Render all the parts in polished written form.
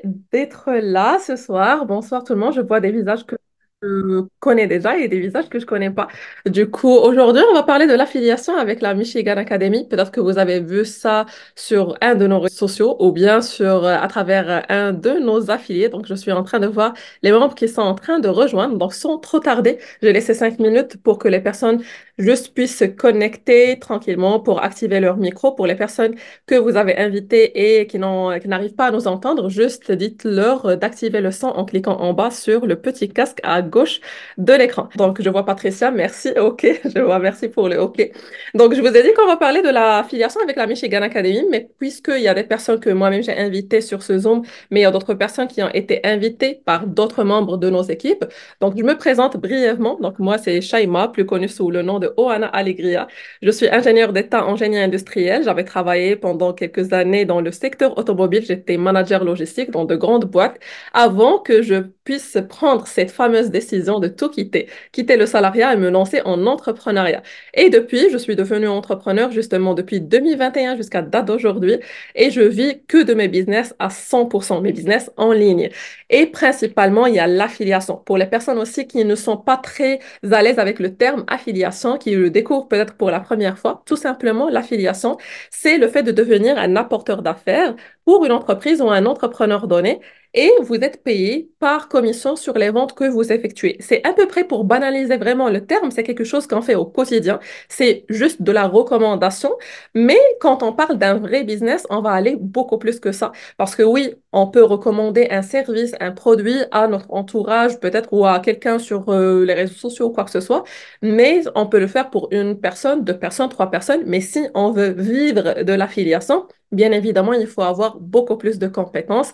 D'être là ce soir. Bonsoir tout le monde. Je vois des visages que je connais déjà et des visages que je connais pas. Du coup, aujourd'hui, on va parler de l'affiliation avec la Michigan Academy. Peut-être que vous avez vu ça sur un de nos réseaux sociaux ou bien à travers un de nos affiliés. Donc, je suis en train de voir les membres qui sont en train de rejoindre. Donc, sans trop tarder, j'ai laissé 5 minutes pour que les personnes juste puissent se connecter tranquillement pour activer leur micro. Pour les personnes que vous avez invitées et qui n'arrivent pas à nous entendre, juste dites-leur d'activer le son en cliquant en bas sur le petit casque à gauche de l'écran. Donc, je vois Patricia, merci, OK, je vois, merci pour le OK. Donc, je vous ai dit qu'on va parler de la filiation avec la Michigan Academy, mais puisqu'il y a des personnes que moi-même j'ai invitées sur ce Zoom, mais il y a d'autres personnes qui ont été invitées par d'autres membres de nos équipes. Donc, je me présente brièvement. Donc, moi, c'est Shaima, plus connue sous le nom de Oana Alegria. Je suis ingénieure d'État en génie industriel. J'avais travaillé pendant quelques années dans le secteur automobile. J'étais manager logistique dans de grandes boîtes avant que je puisse prendre cette fameuse décision de tout quitter, quitter le salariat et me lancer en entrepreneuriat. Et depuis, je suis devenue entrepreneur justement depuis 2021 jusqu'à date d'aujourd'hui et je vis que de mes business à 100%, mes business en ligne. Et principalement, il y a l'affiliation. Pour les personnes aussi qui ne sont pas très à l'aise avec le terme affiliation, qui le découvrent peut-être pour la première fois, tout simplement, l'affiliation, c'est le fait de devenir un apporteur d'affaires pour une entreprise ou un entrepreneur donné et vous êtes payé par commission sur les ventes que vous effectuez. C'est à peu près pour banaliser vraiment le terme, c'est quelque chose qu'on fait au quotidien. C'est juste de la recommandation, mais quand on parle d'un vrai business, on va aller beaucoup plus que ça. Parce que oui, on peut recommander un service, un produit à notre entourage, peut-être, ou à quelqu'un sur les réseaux sociaux ou quoi que ce soit, mais on peut le faire pour une personne, deux personnes, trois personnes. Mais si on veut vivre de l'affiliation, bien évidemment, il faut avoir beaucoup plus de compétences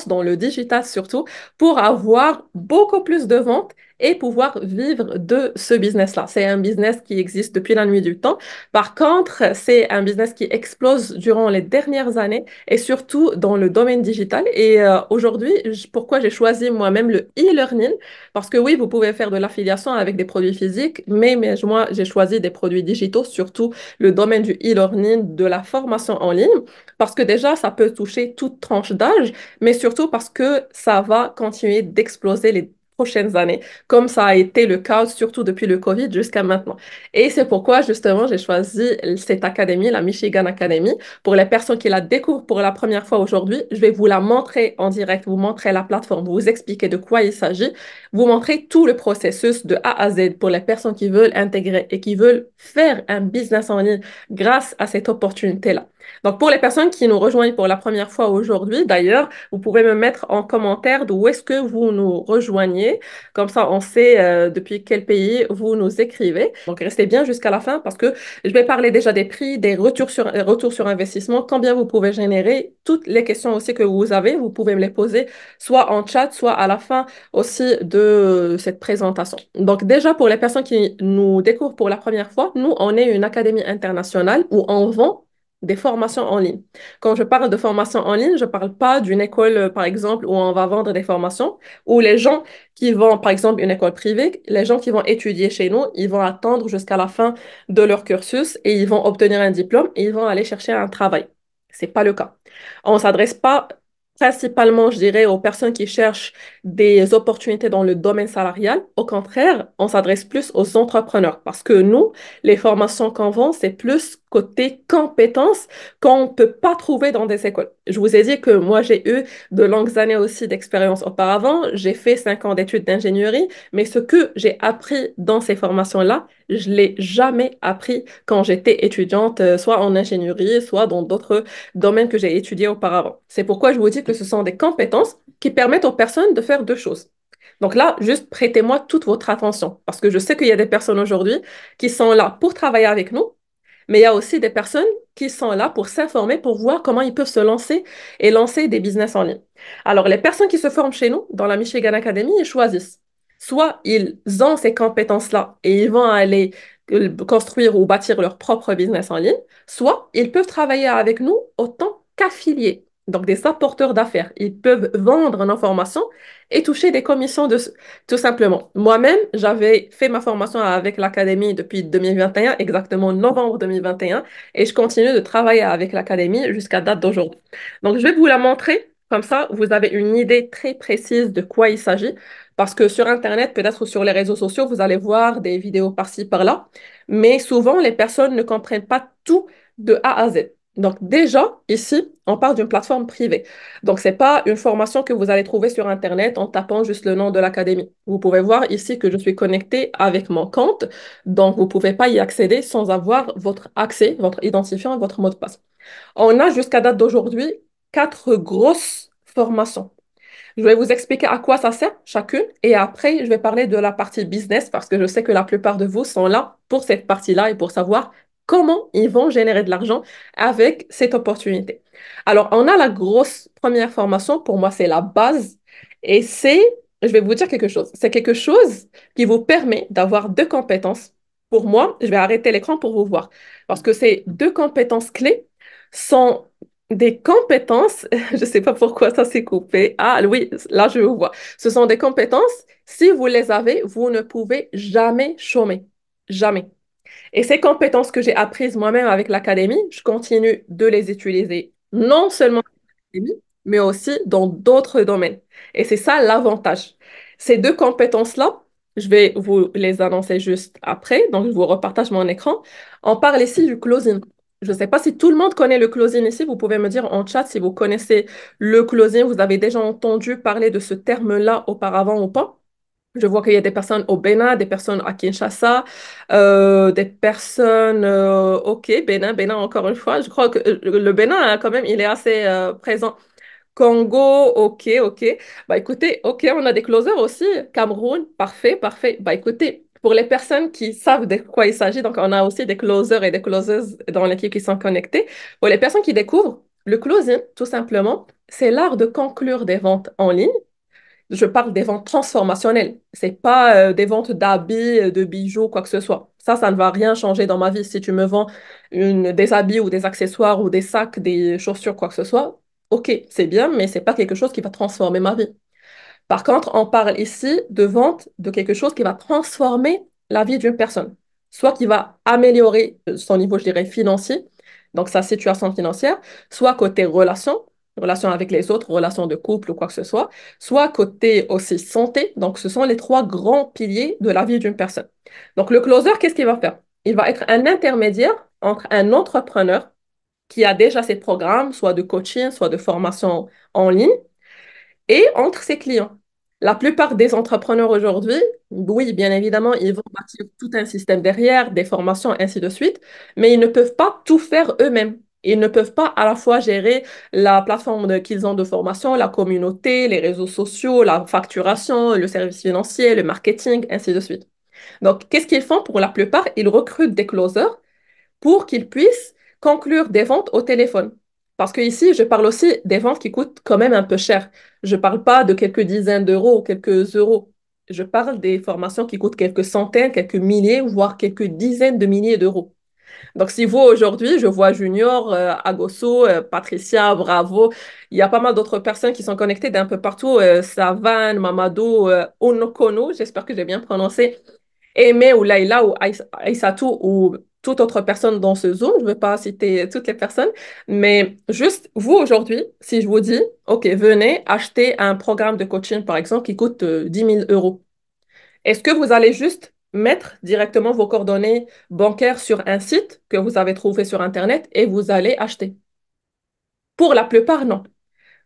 dans le digital surtout, pour avoir beaucoup plus de ventes et pouvoir vivre de ce business-là. C'est un business qui existe depuis la nuit du temps. Par contre, c'est un business qui explose durant les dernières années et surtout dans le domaine digital. Et aujourd'hui, pourquoi j'ai choisi moi-même le e-learning? Parce que oui, vous pouvez faire de l'affiliation avec des produits physiques, mais moi, j'ai choisi des produits digitaux, surtout le domaine du e-learning, de la formation en ligne, parce que déjà, ça peut toucher toute tranche d'âge, mais surtout parce que ça va continuer d'exploser les prochaines années, comme ça a été le cas surtout depuis le Covid jusqu'à maintenant. Et c'est pourquoi justement j'ai choisi cette académie, la Michigan Academy. Pour les personnes qui la découvrent pour la première fois aujourd'hui, je vais vous la montrer en direct, vous montrer la plateforme, vous expliquer de quoi il s'agit, vous montrer tout le processus de A à Z pour les personnes qui veulent intégrer et qui veulent faire un business en ligne grâce à cette opportunité-là. Donc, pour les personnes qui nous rejoignent pour la première fois aujourd'hui, d'ailleurs, vous pouvez me mettre en commentaire d'où est-ce que vous nous rejoignez. Comme ça, on sait depuis quel pays vous nous écrivez. Donc, restez bien jusqu'à la fin parce que je vais parler déjà des prix, des retours sur investissement, combien vous pouvez générer, toutes les questions aussi que vous avez, vous pouvez me les poser soit en chat, soit à la fin aussi de cette présentation. Donc, déjà, pour les personnes qui nous découvrent pour la première fois, nous, on est une académie internationale où on vend des formations en ligne. Quand je parle de formation en ligne, je ne parle pas d'une école, par exemple, où on va vendre des formations, où les gens qui vont, par exemple, une école privée, les gens qui vont étudier chez nous, ils vont attendre jusqu'à la fin de leur cursus et ils vont obtenir un diplôme et ils vont aller chercher un travail. C'est pas le cas. On s'adresse pas principalement, je dirais, aux personnes qui cherchent des opportunités dans le domaine salarial. Au contraire, on s'adresse plus aux entrepreneurs parce que nous, les formations qu'on vend, c'est plus côté compétences qu'on ne peut pas trouver dans des écoles. Je vous ai dit que moi, j'ai eu de longues années aussi d'expérience auparavant. J'ai fait 5 ans d'études d'ingénierie, mais ce que j'ai appris dans ces formations-là, je l'ai jamais appris quand j'étais étudiante, soit en ingénierie, soit dans d'autres domaines que j'ai étudiés auparavant. C'est pourquoi je vous dis que ce sont des compétences qui permettent aux personnes de faire deux choses. Donc là, juste prêtez-moi toute votre attention, parce que je sais qu'il y a des personnes aujourd'hui qui sont là pour travailler avec nous, mais il y a aussi des personnes qui sont là pour s'informer, pour voir comment ils peuvent se lancer et lancer des business en ligne. Alors, les personnes qui se forment chez nous, dans la Michigan Academy, ils choisissent. Soit ils ont ces compétences-là et ils vont aller construire ou bâtir leur propre business en ligne, soit ils peuvent travailler avec nous autant qu'affiliés, donc des apporteurs d'affaires. Ils peuvent vendre nos formations et toucher des commissions de tout simplement. Moi-même, j'avais fait ma formation avec l'académie depuis 2021, exactement novembre 2021, et je continue de travailler avec l'académie jusqu'à date d'aujourd'hui. Donc, je vais vous la montrer Comme ça, vous avez une idée très précise de quoi il s'agit. Parce que sur Internet, peut-être sur les réseaux sociaux, vous allez voir des vidéos par-ci, par-là. Mais souvent, les personnes ne comprennent pas tout de A à Z. Donc déjà, ici, on parle d'une plateforme privée. Donc, ce n'est pas une formation que vous allez trouver sur Internet en tapant juste le nom de l'académie. Vous pouvez voir ici que je suis connectée avec mon compte. Donc, vous ne pouvez pas y accéder sans avoir votre accès, votre identifiant et votre mot de passe. On a jusqu'à date d'aujourd'hui quatre grosses formations. Je vais vous expliquer à quoi ça sert chacune et après, je vais parler de la partie business parce que je sais que la plupart de vous sont là pour cette partie-là et pour savoir comment ils vont générer de l'argent avec cette opportunité. Alors, on a la grosse première formation. Pour moi, c'est la base et je vais vous dire quelque chose. C'est quelque chose qui vous permet d'avoir deux compétences. Pour moi, je vais arrêter l'écran pour vous voir parce que ces deux compétences clés sont des compétences, je ne sais pas pourquoi ça s'est coupé. Ah oui, là je vous vois. Ce sont des compétences, si vous les avez, vous ne pouvez jamais chômer. Jamais. Et ces compétences que j'ai apprises moi-même avec l'académie, je continue de les utiliser non seulement dans l'académie, mais aussi dans d'autres domaines. Et c'est ça l'avantage. Ces deux compétences-là, je vais vous les annoncer juste après, donc je vous repartage mon écran. On parle ici du closing. Je ne sais pas si tout le monde connaît le closing ici. Vous pouvez me dire en chat si vous connaissez le closing. Vous avez déjà entendu parler de ce terme-là auparavant ou pas? Je vois qu'il y a des personnes au Bénin, des personnes à Kinshasa, des personnes, ok, Bénin encore une fois. Je crois que le Bénin, hein, quand même, il est assez présent. Congo, ok, ok. Bah écoutez, ok, on a des closers aussi. Cameroun, parfait, parfait. Bah écoutez, pour les personnes qui savent de quoi il s'agit, donc on a aussi des closers et des closeuses dans l'équipe qui sont connectés. Pour les personnes qui découvrent, le closing, tout simplement, c'est l'art de conclure des ventes en ligne. Je parle des ventes transformationnelles. C'est pas des ventes d'habits, de bijoux, quoi que ce soit. Ça ne va rien changer dans ma vie. Si tu me vends des habits ou des accessoires ou des sacs, des chaussures, quoi que ce soit, ok, c'est bien, mais c'est pas quelque chose qui va transformer ma vie. Par contre, on parle ici de vente de quelque chose qui va transformer la vie d'une personne, soit qui va améliorer son niveau, je dirais, financier, donc sa situation financière, soit côté relation, relation avec les autres, relation de couple ou quoi que ce soit, soit côté aussi santé. Donc, ce sont les trois grands piliers de la vie d'une personne. Donc, le closer, qu'est-ce qu'il va faire? Il va être un intermédiaire entre un entrepreneur qui a déjà ses programmes, soit de coaching, soit de formation en ligne, et entre ses clients. La plupart des entrepreneurs aujourd'hui, oui, bien évidemment, ils vont bâtir tout un système derrière, des formations, ainsi de suite, mais ils ne peuvent pas tout faire eux-mêmes. Ils ne peuvent pas à la fois gérer la plateforme qu'ils ont de formation, la communauté, les réseaux sociaux, la facturation, le service financier, le marketing, ainsi de suite. Donc, qu'est-ce qu'ils font pour la plupart? Ils recrutent des closers pour qu'ils puissent conclure des ventes au téléphone. Parce que ici, je parle aussi des ventes qui coûtent quand même un peu cher. Je ne parle pas de quelques dizaines d'euros ou quelques euros. Je parle des formations qui coûtent quelques centaines, quelques milliers, voire quelques dizaines de milliers d'euros. Donc, si vous, aujourd'hui, je vois Junior, Agosso, Patricia, Bravo, il y a pas mal d'autres personnes qui sont connectées d'un peu partout, Savan, Mamadou, Onokono, j'espère que j'ai bien prononcé, Aimé ou Laïla ou Aïssatou ou toute autre personne dans ce Zoom, je ne vais pas citer toutes les personnes, mais juste vous aujourd'hui, si je vous dis, OK, venez acheter un programme de coaching, par exemple, qui coûte 10 000 euros, est-ce que vous allez juste mettre directement vos coordonnées bancaires sur un site que vous avez trouvé sur Internet et vous allez acheter? Pour la plupart, non.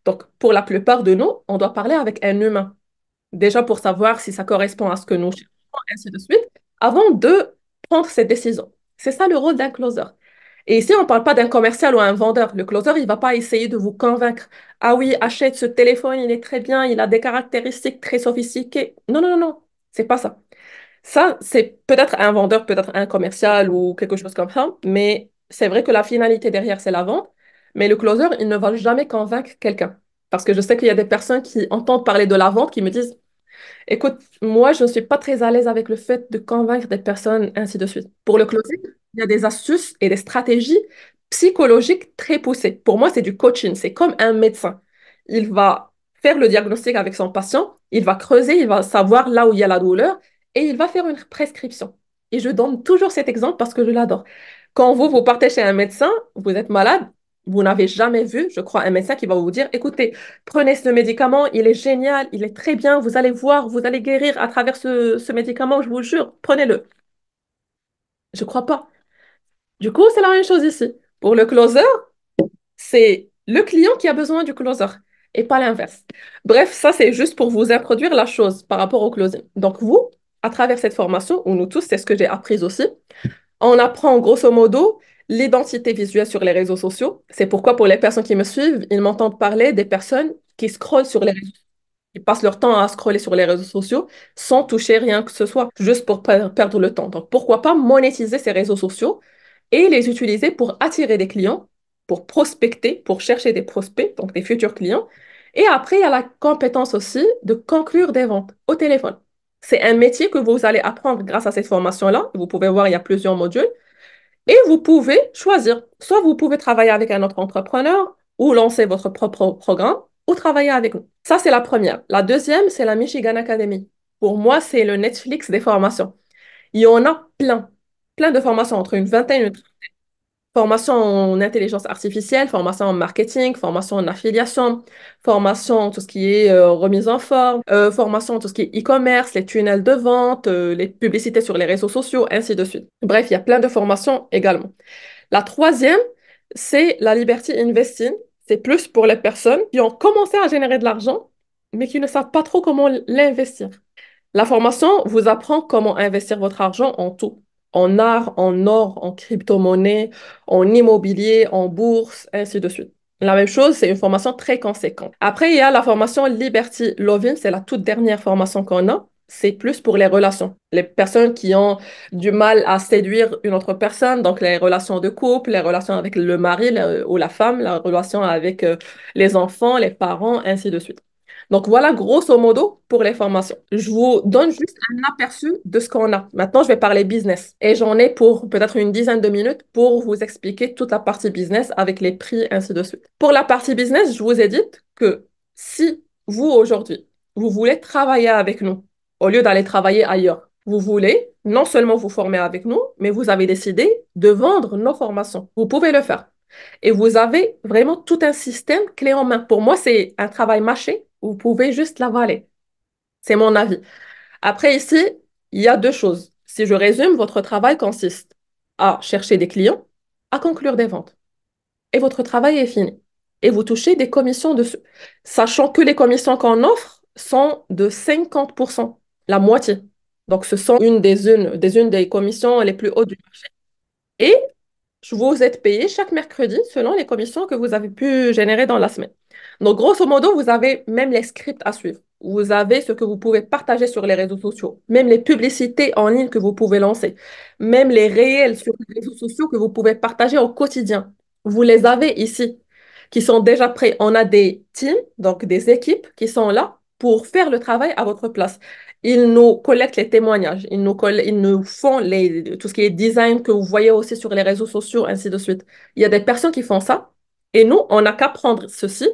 Donc, pour la plupart de nous, on doit parler avec un humain. Déjà pour savoir si ça correspond à ce que nous cherchons, ainsi de suite, avant de prendre cette décision. C'est ça le rôle d'un closer. Et ici, on ne parle pas d'un commercial ou un vendeur. Le closer, il ne va pas essayer de vous convaincre. Ah oui, achète ce téléphone, il est très bien, il a des caractéristiques très sophistiquées. Non, non, non, non, c'est pas ça. Ça, c'est peut-être un vendeur, peut-être un commercial ou quelque chose comme ça, mais c'est vrai que la finalité derrière, c'est la vente. Mais le closer, il ne va jamais convaincre quelqu'un. Parce que je sais qu'il y a des personnes qui entendent parler de la vente, qui me disent, écoute, moi, je ne suis pas très à l'aise avec le fait de convaincre des personnes, ainsi de suite. Pour le closing, il y a des astuces et des stratégies psychologiques très poussées. Pour moi, c'est du coaching. C'est comme un médecin. Il va faire le diagnostic avec son patient, il va creuser, il va savoir là où il y a la douleur et il va faire une prescription. Et je donne toujours cet exemple parce que je l'adore. Quand vous partez chez un médecin, vous êtes malade, Vous n'avez jamais vu, je crois, un médecin qui va vous dire, écoutez, prenez ce médicament, il est génial, il est très bien, vous allez voir, vous allez guérir à travers ce médicament, je vous jure, prenez-le. Je crois pas. Du coup, c'est la même chose ici. Pour le closer, c'est le client qui a besoin du closer et pas l'inverse. Bref, ça, c'est juste pour vous introduire la chose par rapport au closing. Donc, vous, à travers cette formation, ou nous tous, c'est ce que j'ai appris aussi, on apprend grosso modo l'identité visuelle sur les réseaux sociaux. C'est pourquoi pour les personnes qui me suivent, ils m'entendent parler des personnes qui scrollent sur les réseaux, qui passent leur temps à scroller sur les réseaux sociaux sans toucher rien que ce soit, juste pour perdre le temps. Donc pourquoi pas monétiser ces réseaux sociaux et les utiliser pour attirer des clients, pour prospecter, pour chercher des prospects, donc des futurs clients. Et après, il y a la compétence aussi de conclure des ventes au téléphone. C'est un métier que vous allez apprendre grâce à cette formation-là. Vous pouvez voir, il y a plusieurs modules. Et vous pouvez choisir. Soit vous pouvez travailler avec un autre entrepreneur ou lancer votre propre programme ou travailler avec nous. Ça, c'est la première. La deuxième, c'est la Michigan Academy. Pour moi, c'est le Netflix des formations. Il y en a plein. Plein de formations, entre une vingtaine et une formation en intelligence artificielle, formation en marketing, formation en affiliation, formation en tout ce qui est remise en forme, formation en tout ce qui est e-commerce, les tunnels de vente, les publicités sur les réseaux sociaux, ainsi de suite. Bref, il y a plein de formations également. La troisième, c'est la Liberty Investing. C'est plus pour les personnes qui ont commencé à générer de l'argent, mais qui ne savent pas trop comment l'investir. La formation vous apprend comment investir votre argent en tout, en art, en or, en crypto-monnaie, en immobilier, en bourse, ainsi de suite. La même chose, c'est une formation très conséquente. Après, il y a la formation Liberty Loving, c'est la toute dernière formation qu'on a. C'est plus pour les relations. Les personnes qui ont du mal à séduire une autre personne, donc les relations de couple, les relations avec le mari ou la femme, la relation avec les enfants, les parents, ainsi de suite. Donc voilà, grosso modo, pour les formations. Je vous donne juste un aperçu de ce qu'on a. Maintenant, je vais parler business. Et j'en ai pour peut-être une dizaine de minutes pour vous expliquer toute la partie business avec les prix, ainsi de suite. Pour la partie business, je vous ai dit que si vous, aujourd'hui, vous voulez travailler avec nous, au lieu d'aller travailler ailleurs, vous voulez non seulement vous former avec nous, mais vous avez décidé de vendre nos formations. Vous pouvez le faire. Et vous avez vraiment tout un système clé en main. Pour moi, c'est un travail mâché. Vous pouvez juste l'avaler. C'est mon avis. Après, ici, il y a deux choses. Si je résume, votre travail consiste à chercher des clients, à conclure des ventes. Et votre travail est fini. Et vous touchez des commissions dessus. Sachant que les commissions qu'on offre sont de 50%, la moitié. Donc, ce sont une des commissions les plus hautes du marché. Et vous êtes payé chaque mercredi selon les commissions que vous avez pu générer dans la semaine. Donc, grosso modo, vous avez même les scripts à suivre. Vous avez ce que vous pouvez partager sur les réseaux sociaux, même les publicités en ligne que vous pouvez lancer, même les réels sur les réseaux sociaux que vous pouvez partager au quotidien. Vous les avez ici, qui sont déjà prêts. On a des teams, donc des équipes qui sont là pour faire le travail à votre place. Ils nous collectent les témoignages, ils nous font tout ce qui est design que vous voyez aussi sur les réseaux sociaux, ainsi de suite. Il y a des personnes qui font ça et nous, on n'a qu'à prendre ceci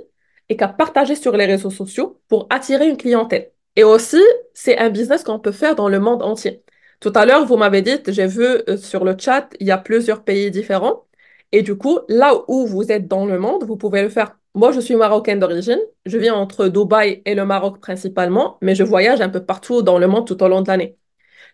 et qu'à partager sur les réseaux sociaux pour attirer une clientèle. Et aussi, c'est un business qu'on peut faire dans le monde entier. Tout à l'heure, vous m'avez dit, j'ai vu sur le chat, il y a plusieurs pays différents. Et du coup, là où vous êtes dans le monde, vous pouvez le faire. Moi, je suis marocaine d'origine. Je vis entre Dubaï et le Maroc principalement, mais je voyage un peu partout dans le monde tout au long de l'année.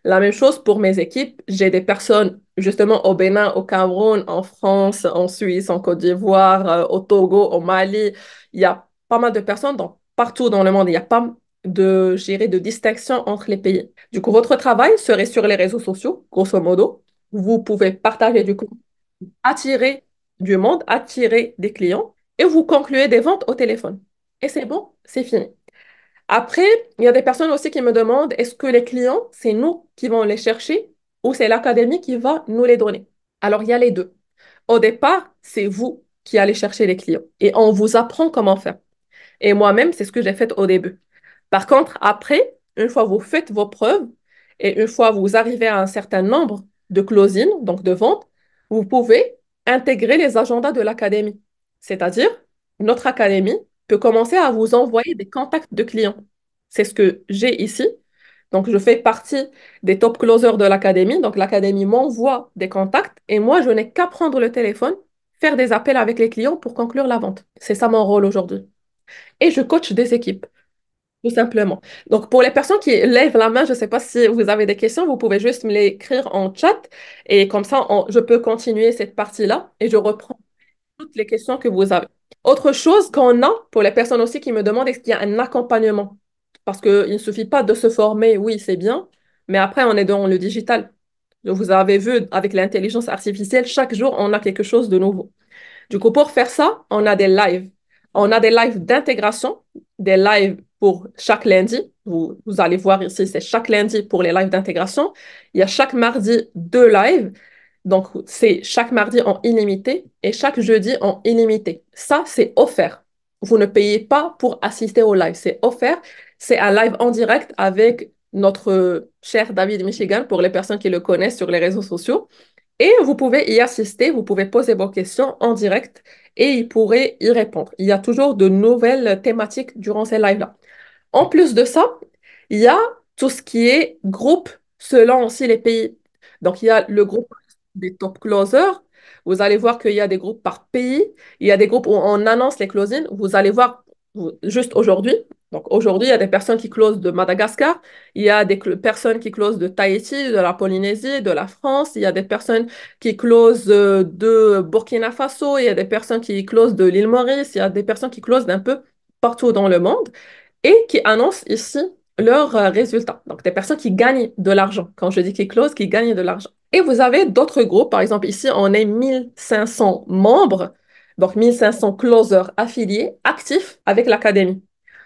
La même chose pour mes équipes. J'ai des personnes justement au Bénin, au Cameroun, en France, en Suisse, en Côte d'Ivoire, au Togo, au Mali. Il y a pas mal de personnes partout dans le monde. Il n'y a pas de distinction entre les pays. Du coup, votre travail serait sur les réseaux sociaux, grosso modo. Vous pouvez partager du coup, attirer du monde, attirer des clients et vous concluez des ventes au téléphone. Et c'est bon, c'est fini. Après, il y a des personnes aussi qui me demandent, est-ce que les clients, c'est nous qui vont les chercher ou c'est l'académie qui va nous les donner? Alors, il y a les deux. Au départ, c'est vous qui allez chercher les clients et on vous apprend comment faire. Et moi-même, c'est ce que j'ai fait au début. Par contre, après, une fois vous faites vos preuves et une fois vous arrivez à un certain nombre de closings, donc de ventes, vous pouvez intégrer les agendas de l'académie. C'est-à-dire, notre académie peut commencer à vous envoyer des contacts de clients. C'est ce que j'ai ici. Donc, je fais partie des top closers de l'académie. Donc, l'académie m'envoie des contacts et moi, je n'ai qu'à prendre le téléphone, faire des appels avec les clients pour conclure la vente. C'est ça mon rôle aujourd'hui. Et je coach des équipes, tout simplement. Donc, pour les personnes qui lèvent la main, je ne sais pas si vous avez des questions, vous pouvez juste me les écrire en chat et comme ça, je peux continuer cette partie-là et je reprends toutes les questions que vous avez. Autre chose qu'on a, pour les personnes aussi qui me demandent, est-ce qu'il y a un accompagnement? Parce qu'il ne suffit pas de se former, oui, c'est bien, mais après, on est dans le digital. Vous avez vu, avec l'intelligence artificielle, chaque jour, on a quelque chose de nouveau. Du coup, pour faire ça, on a des lives. On a des lives d'intégration, des lives pour chaque lundi. Vous allez voir ici, c'est chaque lundi pour les lives d'intégration. Il y a chaque mardi deux lives. Donc, c'est chaque mardi en illimité et chaque jeudi en illimité. Ça, c'est offert. Vous ne payez pas pour assister au live. C'est offert. C'est un live en direct avec notre cher David Michigan pour les personnes qui le connaissent sur les réseaux sociaux. Et vous pouvez y assister, vous pouvez poser vos questions en direct et il pourrait y répondre. Il y a toujours de nouvelles thématiques durant ces lives-là. En plus de ça, il y a tout ce qui est groupe selon aussi les pays. Donc, il y a le groupe des top closers. Vous allez voir qu'il y a des groupes par pays. Il y a des groupes où on annonce les closings. Vous allez voir juste aujourd'hui. Donc, aujourd'hui, il y a des personnes qui closent de Madagascar. Il y a des personnes qui closent de Tahiti, de la Polynésie, de la France. Il y a des personnes qui closent de Burkina Faso. Il y a des personnes qui closent de l'île Maurice. Il y a des personnes qui closent d'un peu partout dans le monde et qui annoncent ici leurs résultats. Donc, des personnes qui gagnent de l'argent. Quand je dis qui closent, qui gagnent de l'argent. Et vous avez d'autres groupes. Par exemple, ici, on est 1500 membres, donc 1500 closers affiliés, actifs avec l'académie.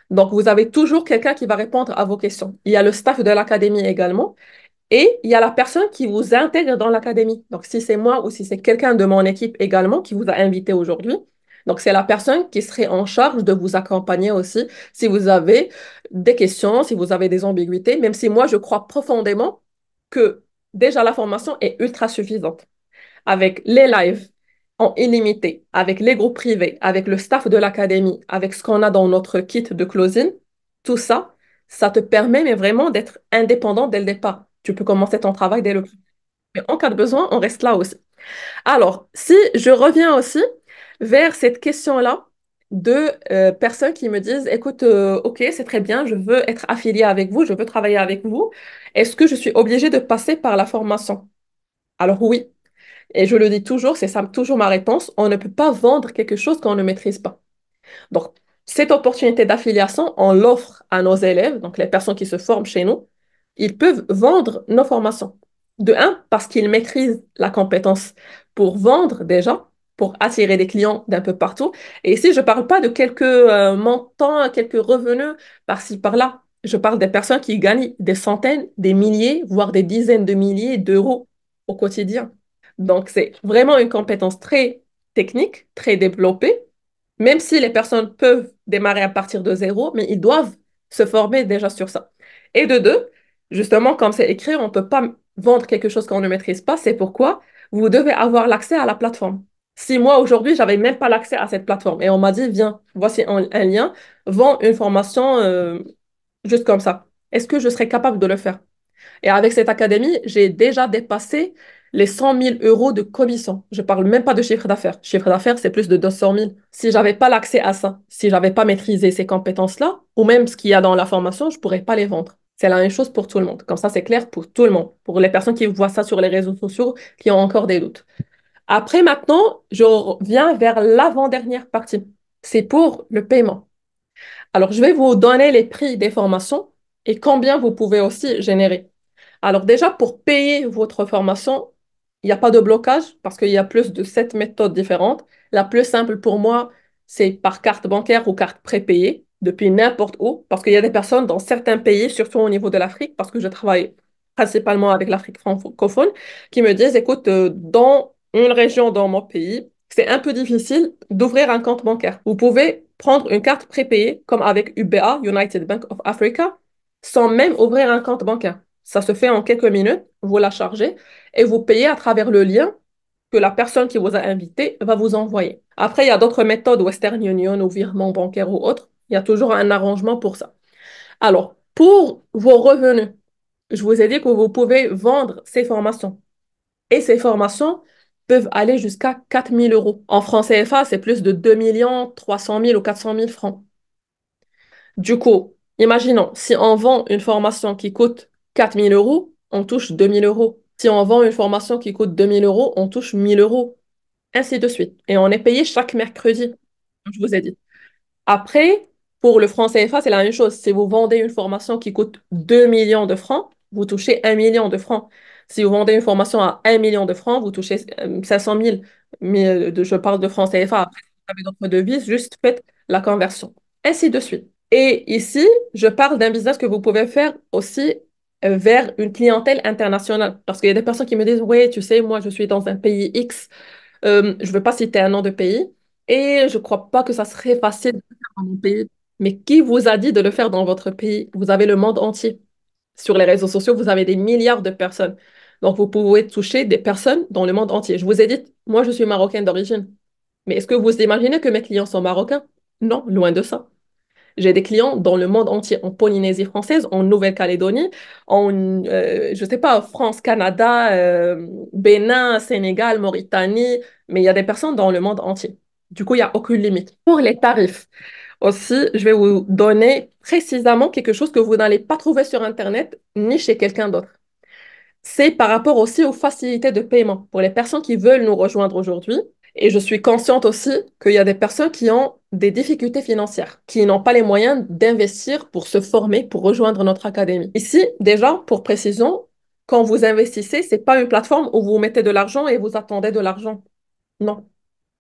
Donc, vous avez toujours quelqu'un qui va répondre à vos questions. Il y a le staff de l'académie également. Et il y a la personne qui vous intègre dans l'académie. Donc, si c'est moi ou si c'est quelqu'un de mon équipe également qui vous a invité aujourd'hui, donc c'est la personne qui serait en charge de vous accompagner aussi si vous avez des questions, si vous avez des ambiguïtés, même si moi, je crois profondément que déjà la formation est ultra suffisante. Avec les lives en illimité, avec les groupes privés, avec le staff de l'académie, avec ce qu'on a dans notre kit de closing, tout ça, ça te permet mais vraiment d'être indépendant dès le départ. Tu peux commencer ton travail dès le... Mais en cas de besoin, on reste là aussi. Alors, si je reviens aussi vers cette question-là de personnes qui me disent, écoute, OK, c'est très bien, je veux être affiliée avec vous, je veux travailler avec vous. Est-ce que je suis obligée de passer par la formation? Alors oui, et je le dis toujours, c'est ça toujours ma réponse, on ne peut pas vendre quelque chose qu'on ne maîtrise pas. Donc, cette opportunité d'affiliation, on l'offre à nos élèves, donc les personnes qui se forment chez nous, ils peuvent vendre nos formations. De un, parce qu'ils maîtrisent la compétence pour vendre déjà, pour attirer des clients d'un peu partout. Et ici, je ne parle pas de quelques montants, quelques revenus par-ci, par-là. Je parle des personnes qui gagnent des centaines, des milliers, voire des dizaines de milliers d'euros au quotidien. Donc, c'est vraiment une compétence très technique, très développée, même si les personnes peuvent démarrer à partir de zéro, mais ils doivent se former déjà sur ça. Et de deux, justement, comme c'est écrit, on ne peut pas vendre quelque chose qu'on ne maîtrise pas. C'est pourquoi vous devez avoir l'accès à la plateforme. Si moi, aujourd'hui, j'avais même pas l'accès à cette plateforme et on m'a dit, viens, voici un lien, vends une formation juste comme ça. Est-ce que je serais capable de le faire? Et avec cette académie, j'ai déjà dépassé les 100 000 euros de commission. Je parle même pas de chiffre d'affaires. Chiffre d'affaires, c'est plus de 200 000. Si j'avais pas l'accès à ça, si j'avais pas maîtrisé ces compétences-là, ou même ce qu'il y a dans la formation, je pourrais pas les vendre. C'est la même chose pour tout le monde. Comme ça, c'est clair pour tout le monde. Pour les personnes qui voient ça sur les réseaux sociaux, qui ont encore des doutes. Après, maintenant, je reviens vers l'avant-dernière partie. C'est pour le paiement. Alors, je vais vous donner les prix des formations et combien vous pouvez aussi générer. Alors déjà, pour payer votre formation, il n'y a pas de blocage parce qu'il y a plus de 7 méthodes différentes. La plus simple pour moi, c'est par carte bancaire ou carte prépayée, depuis n'importe où, parce qu'il y a des personnes dans certains pays, surtout au niveau de l'Afrique, parce que je travaille principalement avec l'Afrique francophone, qui me disent, écoute, dans une région dans mon pays, c'est un peu difficile d'ouvrir un compte bancaire. Vous pouvez prendre une carte prépayée, comme avec UBA, United Bank of Africa, sans même ouvrir un compte bancaire. Ça se fait en quelques minutes, vous la chargez et vous payez à travers le lien que la personne qui vous a invité va vous envoyer. Après, il y a d'autres méthodes, Western Union ou virement bancaire ou autre. Il y a toujours un arrangement pour ça. Alors, pour vos revenus, je vous ai dit que vous pouvez vendre ces formations. Et ces formations, peuvent aller jusqu'à 4 000 euros. En francs CFA, c'est plus de 2 300 000 ou 400 000 francs. Du coup, imaginons, si on vend une formation qui coûte 4 000 euros, on touche 2 000 euros. Si on vend une formation qui coûte 2 000 euros, on touche 1 000 euros. Ainsi de suite. Et on est payé chaque mercredi, comme je vous ai dit. Après, pour le franc CFA, c'est la même chose. Si vous vendez une formation qui coûte 2 millions de francs, vous touchez 1 million de francs. Si vous vendez une formation à 1 million de francs, vous touchez 500 000. Mais je parle de franc CFA. Après, si vous avez d'autres devises, juste faites la conversion. Ainsi de suite. Et ici, je parle d'un business que vous pouvez faire aussi vers une clientèle internationale. Parce qu'il y a des personnes qui me disent, oui, tu sais, moi, je suis dans un pays X. Je ne veux pas citer un nom de pays. Et je ne crois pas que ça serait facile de le faire dans mon pays. Mais qui vous a dit de le faire dans votre pays? Vous avez le monde entier. Sur les réseaux sociaux, vous avez des milliards de personnes. Donc, vous pouvez toucher des personnes dans le monde entier. Je vous ai dit, moi, je suis marocaine d'origine. Mais est-ce que vous imaginez que mes clients sont marocains? Non, loin de ça. J'ai des clients dans le monde entier, en Polynésie française, en Nouvelle-Calédonie, je sais pas, France, Canada, Bénin, Sénégal, Mauritanie, mais il y a des personnes dans le monde entier. Du coup, il n'y a aucune limite. Pour les tarifs aussi, je vais vous donner précisément quelque chose que vous n'allez pas trouver sur Internet ni chez quelqu'un d'autre. C'est par rapport aussi aux facilités de paiement. Pour les personnes qui veulent nous rejoindre aujourd'hui, et je suis consciente aussi qu'il y a des personnes qui ont des difficultés financières, qui n'ont pas les moyens d'investir pour se former, pour rejoindre notre académie. Ici, déjà, pour précision, quand vous investissez, c'est pas une plateforme où vous mettez de l'argent et vous attendez de l'argent. Non.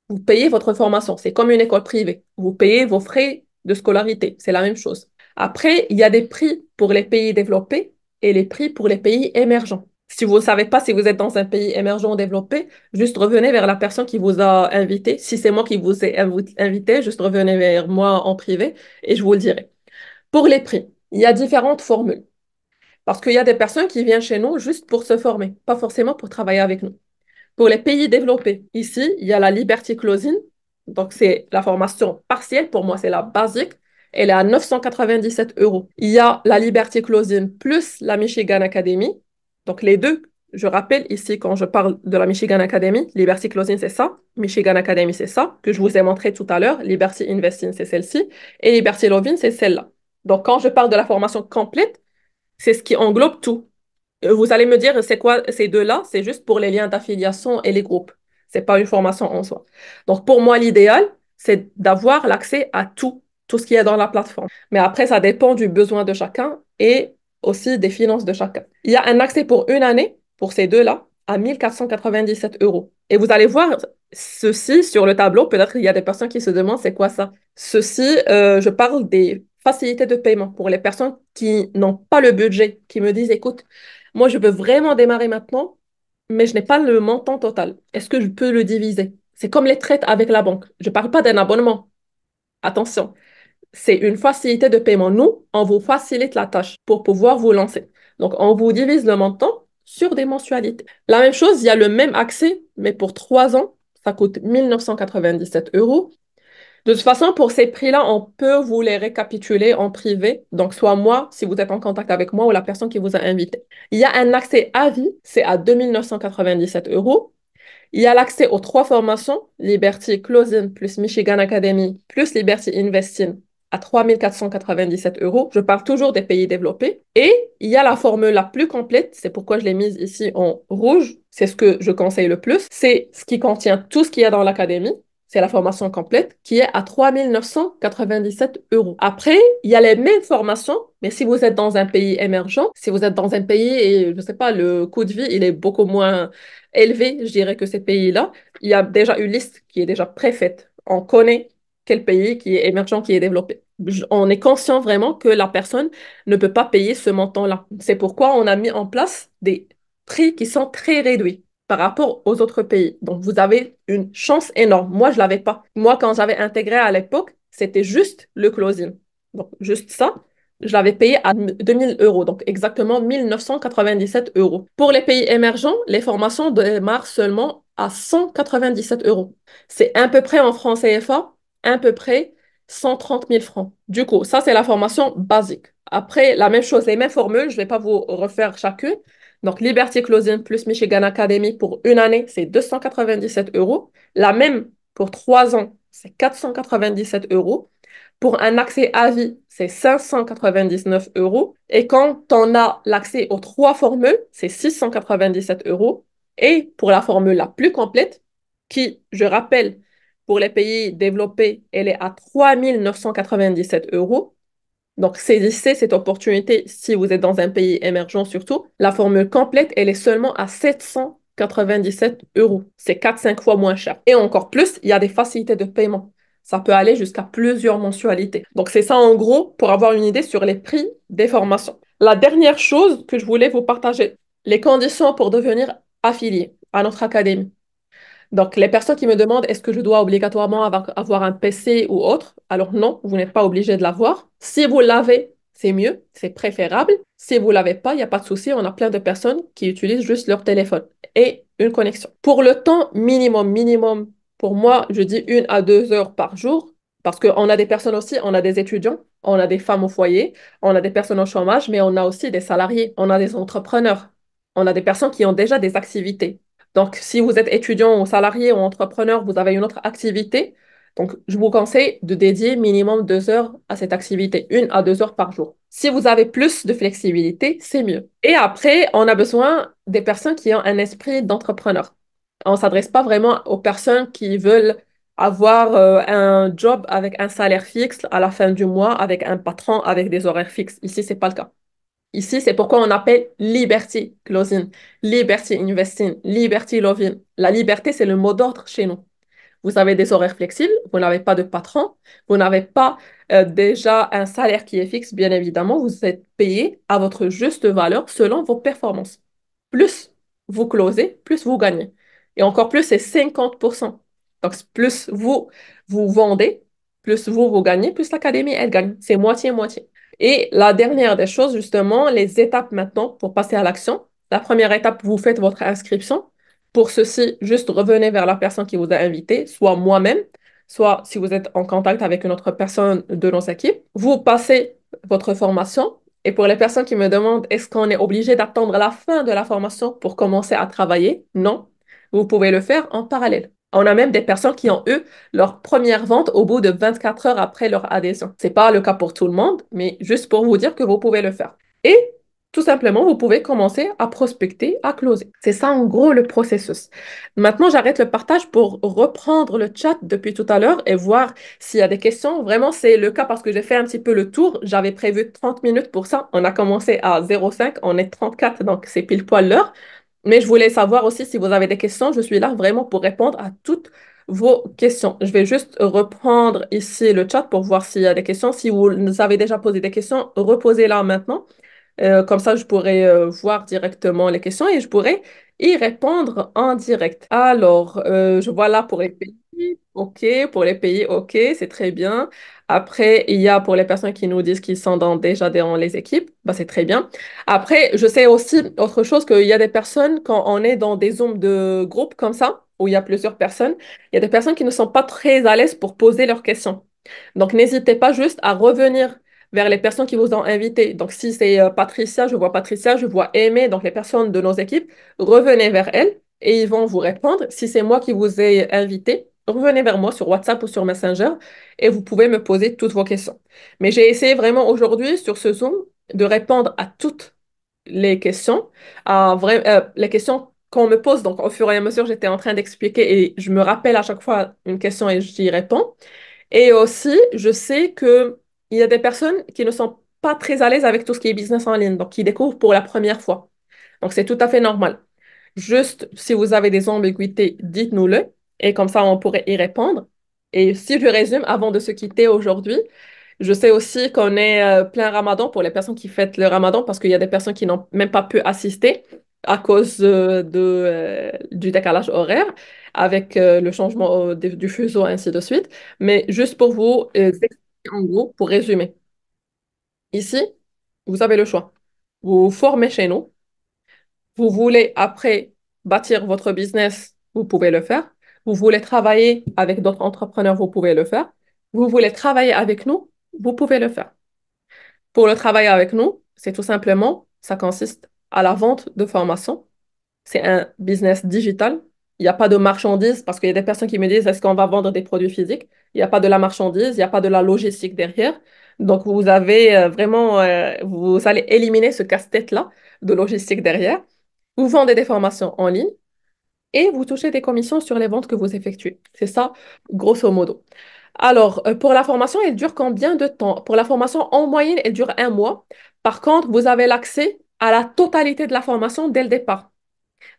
Vous payez votre formation. C'est comme une école privée. Vous payez vos frais de scolarité. C'est la même chose. Après, il y a des prix pour les pays développés et les prix pour les pays émergents. Si vous ne savez pas si vous êtes dans un pays émergent ou développé, juste revenez vers la personne qui vous a invité. Si c'est moi qui vous ai invité, juste revenez vers moi en privé et je vous le dirai. Pour les prix, il y a différentes formules. Parce qu'il y a des personnes qui viennent chez nous juste pour se former, pas forcément pour travailler avec nous. Pour les pays développés, ici, il y a la Liberty Closing. Donc, c'est la formation partielle. Pour moi, c'est la basique. Elle est à 997 euros. Il y a la Liberty Closing plus la Michigan Academy. Donc, les deux, je rappelle ici, quand je parle de la Michigan Academy, Liberty Closing, c'est ça. Michigan Academy, c'est ça, que je vous ai montré tout à l'heure. Liberty Investing, c'est celle-ci. Et Liberty Loving, c'est celle-là. Donc, quand je parle de la formation complète, c'est ce qui englobe tout. Vous allez me dire, c'est quoi ces deux-là? C'est juste pour les liens d'affiliation et les groupes. C'est pas une formation en soi. Donc, pour moi, l'idéal, c'est d'avoir l'accès à tout ce qui est dans la plateforme. Mais après, ça dépend du besoin de chacun et aussi des finances de chacun. Il y a un accès pour une année, pour ces deux-là, à 1 497 euros. Et vous allez voir ceci sur le tableau. Peut-être qu'il y a des personnes qui se demandent, c'est quoi ça? Ceci, je parle des facilités de paiement pour les personnes qui n'ont pas le budget, qui me disent, écoute, moi, je veux vraiment démarrer maintenant, mais je n'ai pas le montant total. Est-ce que je peux le diviser? C'est comme les traites avec la banque. Je ne parle pas d'un abonnement. Attention, c'est une facilité de paiement. Nous, on vous facilite la tâche pour pouvoir vous lancer. Donc, on vous divise le montant sur des mensualités. La même chose, il y a le même accès, mais pour 3 ans, ça coûte 1997 euros. De toute façon, pour ces prix-là, on peut vous les récapituler en privé. Donc, soit moi, si vous êtes en contact avec moi, ou la personne qui vous a invité. Il y a un accès à vie, c'est à 2 997 euros. Il y a l'accès aux trois formations, Liberty Closing plus Michigan Academy plus Liberty Investing à 3 497 euros. Je parle toujours des pays développés. Et il y a la formule la plus complète, c'est pourquoi je l'ai mise ici en rouge. C'est ce que je conseille le plus. C'est ce qui contient tout ce qu'il y a dans l'académie. C'est la formation complète qui est à 3 997 euros. Après, il y a les mêmes formations, mais si vous êtes dans un pays émergent, si vous êtes dans un pays et, je ne sais pas, le coût de vie, il est beaucoup moins élevé, je dirais, que ces pays-là, il y a déjà une liste qui est déjà préfaite. On connaît quel pays qui est émergent, qui est développé. On est conscient vraiment que la personne ne peut pas payer ce montant-là. C'est pourquoi on a mis en place des prix qui sont très réduits par rapport aux autres pays. Donc, vous avez une chance énorme. Moi, je ne l'avais pas. Moi, quand j'avais intégré à l'époque, c'était juste le closing. Donc, juste ça, je l'avais payé à 2000 euros, donc exactement 1997 euros. Pour les pays émergents, les formations démarrent seulement à 197 euros. C'est à peu près en francs CFA, à peu près 130 000 francs. Du coup, ça, c'est la formation basique. Après, la même chose, les mêmes formules, je ne vais pas vous refaire chacune, Donc, Liberty Closing plus Michigan Academy pour une année, c'est 297 euros. La même pour 3 ans, c'est 497 euros. Pour un accès à vie, c'est 599 euros. Et quand on a l'accès aux trois formules, c'est 697 euros. Et pour la formule la plus complète, qui, je rappelle, pour les pays développés, elle est à 3 997 euros. Donc, saisissez cette opportunité si vous êtes dans un pays émergent surtout. La formule complète, elle est seulement à 797 euros. C'est 4-5 fois moins cher. Et encore plus, il y a des facilités de paiement. Ça peut aller jusqu'à plusieurs mensualités. Donc, c'est ça en gros pour avoir une idée sur les prix des formations. La dernière chose que je voulais vous partager, les conditions pour devenir affilié à notre académie. Donc, les personnes qui me demandent est-ce que je dois obligatoirement avoir un PC ou autre, alors non, vous n'êtes pas obligé de l'avoir. Si vous l'avez, c'est mieux, c'est préférable. Si vous l'avez pas, il n'y a pas de souci. On a plein de personnes qui utilisent juste leur téléphone et une connexion. Pour le temps minimum, pour moi, je dis 1 à 2 heures par jour parce qu'on a des personnes aussi, on a des étudiants, on a des femmes au foyer, on a des personnes au chômage, mais on a aussi des salariés, on a des entrepreneurs, on a des personnes qui ont déjà des activités. Donc, si vous êtes étudiant ou salarié ou entrepreneur, vous avez une autre activité. Donc, je vous conseille de dédier minimum 2 heures à cette activité, 1 à 2 heures par jour. Si vous avez plus de flexibilité, c'est mieux. Et après, on a besoin des personnes qui ont un esprit d'entrepreneur. On ne s'adresse pas vraiment aux personnes qui veulent avoir un job avec un salaire fixe à la fin du mois, avec un patron, avec des horaires fixes. Ici, c'est pas le cas. Ici, c'est pourquoi on appelle Liberty Closing, Liberty Investing, Liberty Loving. La liberté, c'est le mot d'ordre chez nous. Vous avez des horaires flexibles, vous n'avez pas de patron, vous n'avez pas déjà un salaire qui est fixe, bien évidemment, vous êtes payé à votre juste valeur selon vos performances. Plus vous closez, plus vous gagnez. Et encore plus, c'est 50%. Donc, plus vous vendez, plus vous gagnez, plus l'académie, elle gagne. C'est moitié-moitié. Et la dernière des choses, justement, les étapes maintenant pour passer à l'action. La première étape, vous faites votre inscription. Pour ceci, juste revenez vers la personne qui vous a invité, soit moi-même, soit si vous êtes en contact avec une autre personne de nos équipes. Vous passez votre formation. Et pour les personnes qui me demandent, est-ce qu'on est obligé d'attendre la fin de la formation pour commencer à travailler? Non, vous pouvez le faire en parallèle. On a même des personnes qui ont eu leur première vente au bout de 24 heures après leur adhésion. C'est pas le cas pour tout le monde, mais juste pour vous dire que vous pouvez le faire. Et tout simplement, vous pouvez commencer à prospecter, à closer. C'est ça en gros le processus. Maintenant, j'arrête le partage pour reprendre le chat depuis tout à l'heure et voir s'il y a des questions. Vraiment, c'est le cas parce que j'ai fait un petit peu le tour. J'avais prévu 30 minutes pour ça. On a commencé à 05, on est 34, donc c'est pile poil l'heure. Mais je voulais savoir aussi si vous avez des questions. Je suis là vraiment pour répondre à toutes vos questions. Je vais juste reprendre ici le chat pour voir s'il y a des questions. Si vous avez déjà posé des questions, reposez-la maintenant. Comme ça, je pourrais voir directement les questions et je pourrais y répondre en direct. Alors, je vois là pour les pays. OK, pour les pays, OK, c'est très bien. Après, il y a pour les personnes qui nous disent qu'ils sont déjà dans les équipes, bah, c'est très bien. Après, je sais aussi autre chose qu'il y a des personnes, quand on est dans des zooms de groupe comme ça, où il y a plusieurs personnes, il y a des personnes qui ne sont pas très à l'aise pour poser leurs questions. Donc, n'hésitez pas juste à revenir vers les personnes qui vous ont invité. Donc, si c'est Patricia, je vois Aimé, donc les personnes de nos équipes, revenez vers elles et ils vont vous répondre. Si c'est moi qui vous ai invité, revenez vers moi sur WhatsApp ou sur Messenger et vous pouvez me poser toutes vos questions. Mais j'ai essayé vraiment aujourd'hui sur ce Zoom de répondre à toutes les questions, les questions qu'on me pose. Donc, au fur et à mesure, j'étais en train d'expliquer et je me rappelle à chaque fois une question et j'y réponds. Et aussi, je sais que il y a des personnes qui ne sont pas très à l'aise avec tout ce qui est business en ligne, donc qui découvrent pour la première fois. Donc, c'est tout à fait normal. Juste, si vous avez des ambiguïtés, dites-nous-le, et comme ça, on pourrait y répondre. Et si je résume, avant de se quitter aujourd'hui, je sais aussi qu'on est plein Ramadan pour les personnes qui fêtent le Ramadan, parce qu'il y a des personnes qui n'ont même pas pu assister à cause du décalage horaire, avec le changement du fuseau, ainsi de suite. Mais juste pour vous expliquer en gros, pour résumer. Ici, vous avez le choix. Vous vous formez chez nous. Vous voulez après bâtir votre business, vous pouvez le faire. Vous voulez travailler avec d'autres entrepreneurs, vous pouvez le faire. Vous voulez travailler avec nous, vous pouvez le faire. Pour le travail avec nous, c'est tout simplement, ça consiste à la vente de formation. C'est un business digital. Il n'y a pas de marchandises parce qu'il y a des personnes qui me disent, est-ce qu'on va vendre des produits physiques? Il n'y a pas de la marchandise, il n'y a pas de la logistique derrière. Donc, vous avez vraiment, vous allez éliminer ce casse-tête-là de logistique derrière. Vous vendez des formations en ligne et vous touchez des commissions sur les ventes que vous effectuez. C'est ça, grosso modo. Alors, pour la formation, elle dure combien de temps? Pour la formation, en moyenne, elle dure 1 mois. Par contre, vous avez l'accès à la totalité de la formation dès le départ.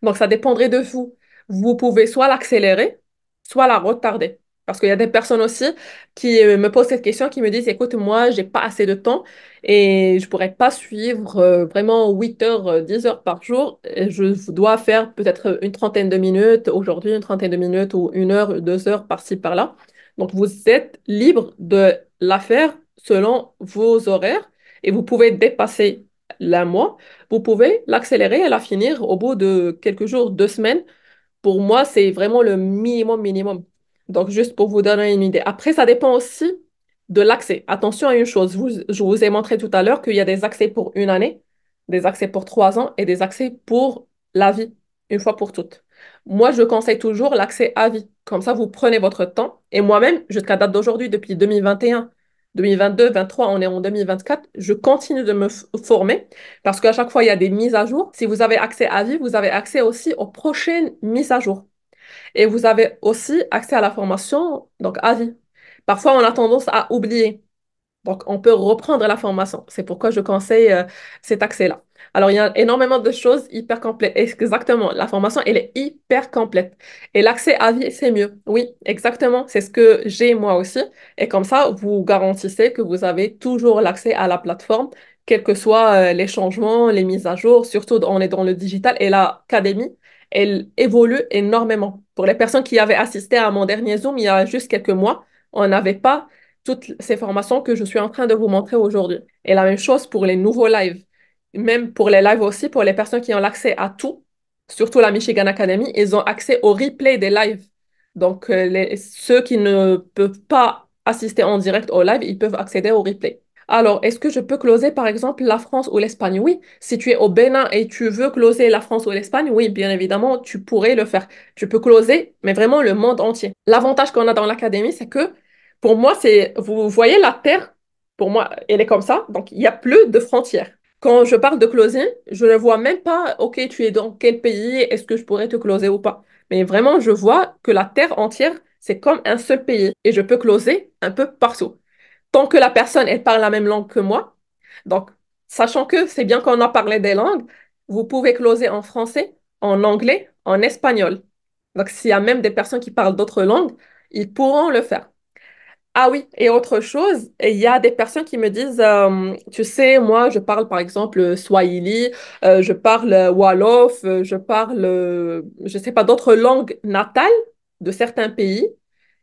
Donc, ça dépendrait de vous. Vous pouvez soit l'accélérer, soit la retarder. Parce qu'il y a des personnes aussi qui me posent cette question, qui me disent, écoute, moi, j'ai pas assez de temps et je pourrais pas suivre vraiment 8 heures, 10 heures par jour. Et je dois faire peut-être une trentaine de minutes aujourd'hui, une trentaine de minutes ou 1 heure, 2 heures par-ci, par-là. Donc, vous êtes libre de la faire selon vos horaires et vous pouvez dépasser mois. Vous pouvez l'accélérer et la finir au bout de quelques jours, 2 semaines. Pour moi, c'est vraiment le minimum, minimum. Donc, juste pour vous donner une idée. Après, ça dépend aussi de l'accès. Attention à une chose, je vous ai montré tout à l'heure qu'il y a des accès pour 1 année, des accès pour 3 ans et des accès pour la vie, une fois pour toutes. Moi, je conseille toujours l'accès à vie. Comme ça, vous prenez votre temps. Et moi-même, jusqu'à date d'aujourd'hui, depuis 2021, 2022, 2023, on est en 2024, je continue de me former parce qu'à chaque fois, il y a des mises à jour. Si vous avez accès à vie, vous avez accès aussi aux prochaines mises à jour. Et vous avez aussi accès à la formation, donc à vie. Parfois, on a tendance à oublier. Donc, on peut reprendre la formation. C'est pourquoi je conseille cet accès-là. Alors, il y a énormément de choses hyper complètes. Exactement. La formation, elle est hyper complète. Et l'accès à vie, c'est mieux. Oui, exactement. C'est ce que j'ai moi aussi. Et comme ça, vous garantissez que vous avez toujours l'accès à la plateforme, quels que soient les changements, les mises à jour. Surtout, on est dans le digital. Et l'académie, elle évolue énormément. Pour les personnes qui avaient assisté à mon dernier Zoom il y a juste quelques mois, on n'avait pas toutes ces formations que je suis en train de vous montrer aujourd'hui. Et la même chose pour les nouveaux lives. Même pour les lives aussi, pour les personnes qui ont l'accès à tout, surtout la Michigan Academy, ils ont accès au replay des lives. Donc, ceux qui ne peuvent pas assister en direct au live, ils peuvent accéder au replay. Alors, est-ce que je peux closer par exemple la France ou l'Espagne? Oui. Si tu es au Bénin et tu veux closer la France ou l'Espagne, oui, bien évidemment, tu pourrais le faire. Tu peux closer, mais vraiment le monde entier. L'avantage qu'on a dans l'académie, c'est que pour moi, vous voyez la Terre, pour moi, elle est comme ça, donc il n'y a plus de frontières. Quand je parle de closing, je ne vois même pas, OK, tu es dans quel pays, est-ce que je pourrais te closer ou pas? Mais vraiment, je vois que la Terre entière, c'est comme un seul pays et je peux closer un peu partout tant que la personne, elle parle la même langue que moi. Donc, sachant que c'est bien qu'on a parlé des langues, vous pouvez closer en français, en anglais, en espagnol. Donc, s'il y a même des personnes qui parlent d'autres langues, ils pourront le faire. Ah oui, et autre chose, il y a des personnes qui me disent, tu sais, moi, je parle par exemple Swahili, je parle Wolof, je parle, je sais pas, d'autres langues natales de certains pays.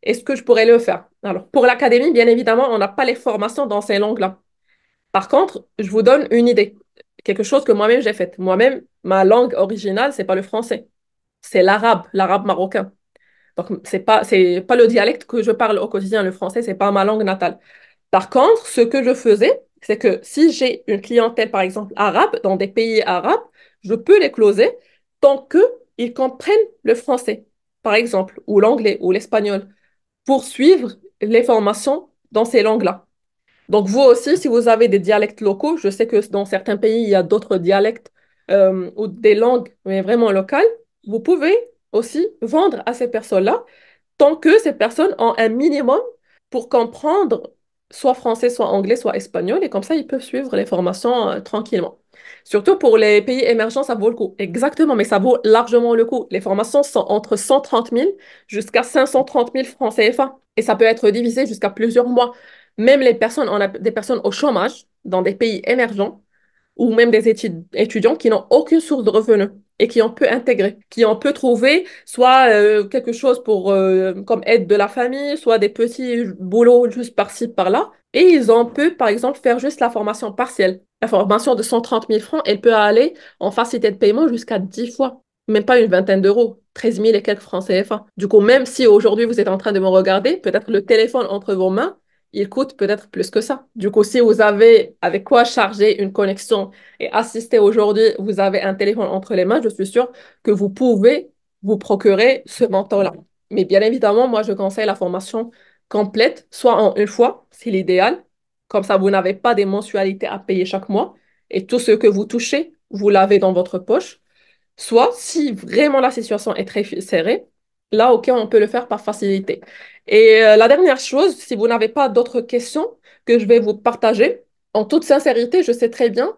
Est-ce que je pourrais le faire? Alors, pour l'académie, bien évidemment, on n'a pas les formations dans ces langues-là. Par contre, je vous donne une idée, quelque chose que moi-même j'ai fait. Moi-même, ma langue originale, c'est pas le français, c'est l'arabe, l'arabe marocain. Donc, c'est pas le dialecte que je parle au quotidien, le français, c'est pas ma langue natale. Par contre, ce que je faisais, c'est que si j'ai une clientèle, par exemple, arabe, dans des pays arabes, je peux les closer tant qu'ils comprennent le français, par exemple, ou l'anglais, ou l'espagnol, pour suivre les formations dans ces langues-là. Donc, vous aussi, si vous avez des dialectes locaux, je sais que dans certains pays, il y a d'autres dialectes ou des langues, mais vraiment locales, vous pouvez aussi vendre à ces personnes-là tant que ces personnes ont un minimum pour comprendre soit français, soit anglais, soit espagnol, et comme ça, ils peuvent suivre les formations tranquillement. Surtout pour les pays émergents, ça vaut le coup. Exactement, mais ça vaut largement le coup. Les formations sont entre 130 000 jusqu'à 530 000 francs CFA, et ça peut être divisé jusqu'à plusieurs mois. Même les personnes, on a des personnes au chômage dans des pays émergents, ou même des étudiants qui n'ont aucune source de revenus et qui ont pu intégrer, qui ont pu trouver soit quelque chose pour, comme aide de la famille, soit des petits boulots juste par-ci, par-là. Et ils ont pu, par exemple, faire juste la formation partielle. La formation de 130 000 francs, elle peut aller en facilité de paiement jusqu'à 10 fois, même pas une vingtaine d'euros, 13 000 et quelques francs CFA. Du coup, même si aujourd'hui vous êtes en train de me regarder, peut-être le téléphone entre vos mains, il coûte peut-être plus que ça. Du coup, si vous avez avec quoi charger une connexion et assister aujourd'hui, vous avez un téléphone entre les mains, je suis sûre que vous pouvez vous procurer ce montant-là. Mais bien évidemment, moi, je conseille la formation complète, soit en une fois, c'est l'idéal. Comme ça, vous n'avez pas des mensualités à payer chaque mois et tout ce que vous touchez, vous l'avez dans votre poche. Soit, si vraiment la situation est très serrée, là, OK, on peut le faire par facilité. Et la dernière chose, si vous n'avez pas d'autres questions que je vais vous partager, en toute sincérité, je sais très bien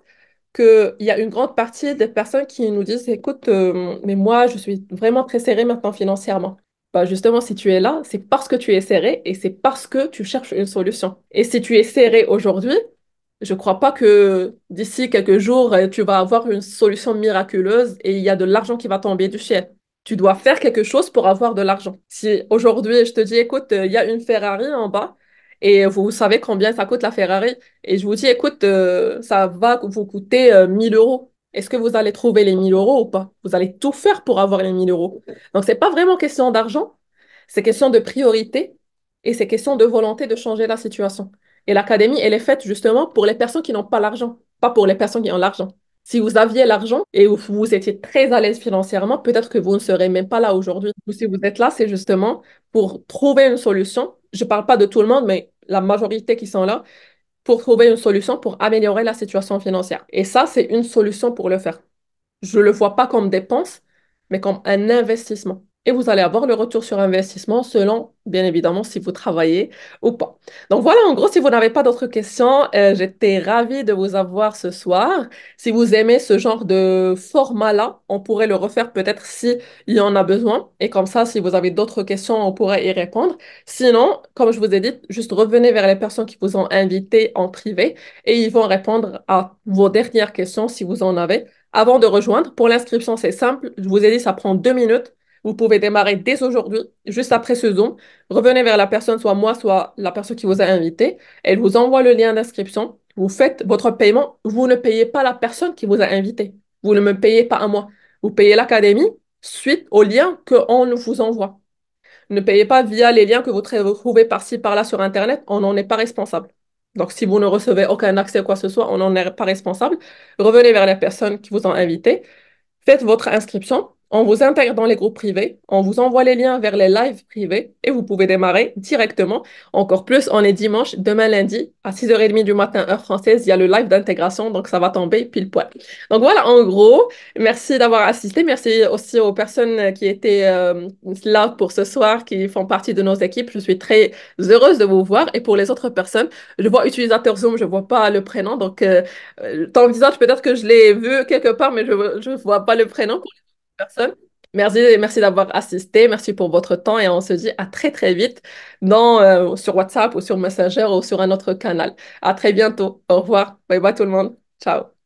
qu'il y a une grande partie des personnes qui nous disent, écoute, mais moi, je suis vraiment très serrée maintenant financièrement. Bah, justement, si tu es là, c'est parce que tu es serré et c'est parce que tu cherches une solution. Et si tu es serré aujourd'hui, je crois pas que d'ici quelques jours, tu vas avoir une solution miraculeuse et il y a de l'argent qui va tomber du ciel. Tu dois faire quelque chose pour avoir de l'argent. Si aujourd'hui, je te dis, écoute, il y a une Ferrari en bas et vous savez combien ça coûte la Ferrari, et je vous dis, écoute, ça va vous coûter 1000 euros. Est-ce que vous allez trouver les 1000 euros ou pas? Vous allez tout faire pour avoir les 1000 euros. Donc, c'est pas vraiment question d'argent, c'est question de priorité et c'est question de volonté de changer la situation. Et l'académie, elle est faite justement pour les personnes qui n'ont pas l'argent, pas pour les personnes qui ont l'argent. Si vous aviez l'argent et vous étiez très à l'aise financièrement, peut-être que vous ne serez même pas là aujourd'hui. Ou si vous êtes là, c'est justement pour trouver une solution. Je ne parle pas de tout le monde, mais la majorité qui sont là, pour trouver une solution pour améliorer la situation financière. Et ça, c'est une solution pour le faire. Je ne le vois pas comme dépense, mais comme un investissement. Et vous allez avoir le retour sur investissement selon, bien évidemment, si vous travaillez ou pas. Donc voilà, en gros, si vous n'avez pas d'autres questions, j'étais ravie de vous avoir ce soir. Si vous aimez ce genre de format-là, on pourrait le refaire peut-être si il y en a besoin. Et comme ça, si vous avez d'autres questions, on pourrait y répondre. Sinon, comme je vous ai dit, juste revenez vers les personnes qui vous ont invité en privé et ils vont répondre à vos dernières questions si vous en avez avant de rejoindre. Pour l'inscription, c'est simple. Je vous ai dit, ça prend 2 minutes. Vous pouvez démarrer dès aujourd'hui, juste après ce Zoom. Revenez vers la personne, soit moi, soit la personne qui vous a invité. Elle vous envoie le lien d'inscription. Vous faites votre paiement. Vous ne payez pas la personne qui vous a invité. Vous ne me payez pas à moi. Vous payez l'académie suite au lien qu'on vous envoie. Ne payez pas via les liens que vous trouvez par-ci, par-là sur Internet. On n'en est pas responsable. Donc, si vous ne recevez aucun accès ou quoi que ce soit, on n'en est pas responsable. Revenez vers les personnes qui vous ont invité. Faites votre inscription, on vous intègre dans les groupes privés, on vous envoie les liens vers les lives privés et vous pouvez démarrer directement. Encore plus, on est dimanche, demain lundi, à 6h30 du matin, heure française, il y a le live d'intégration, donc ça va tomber pile poil. Donc voilà, en gros, merci d'avoir assisté. Merci aussi aux personnes qui étaient là pour ce soir, qui font partie de nos équipes. Je suis très heureuse de vous voir. Et pour les autres personnes, je vois utilisateur Zoom, je vois pas le prénom, donc ton visage, peut-être que je l'ai vu quelque part, mais je ne vois pas le prénom pour les autres personnes. Merci, merci d'avoir assisté, merci pour votre temps et on se dit à très très vite sur WhatsApp ou sur Messenger ou sur un autre canal. À très bientôt. Au revoir. Bye bye tout le monde. Ciao.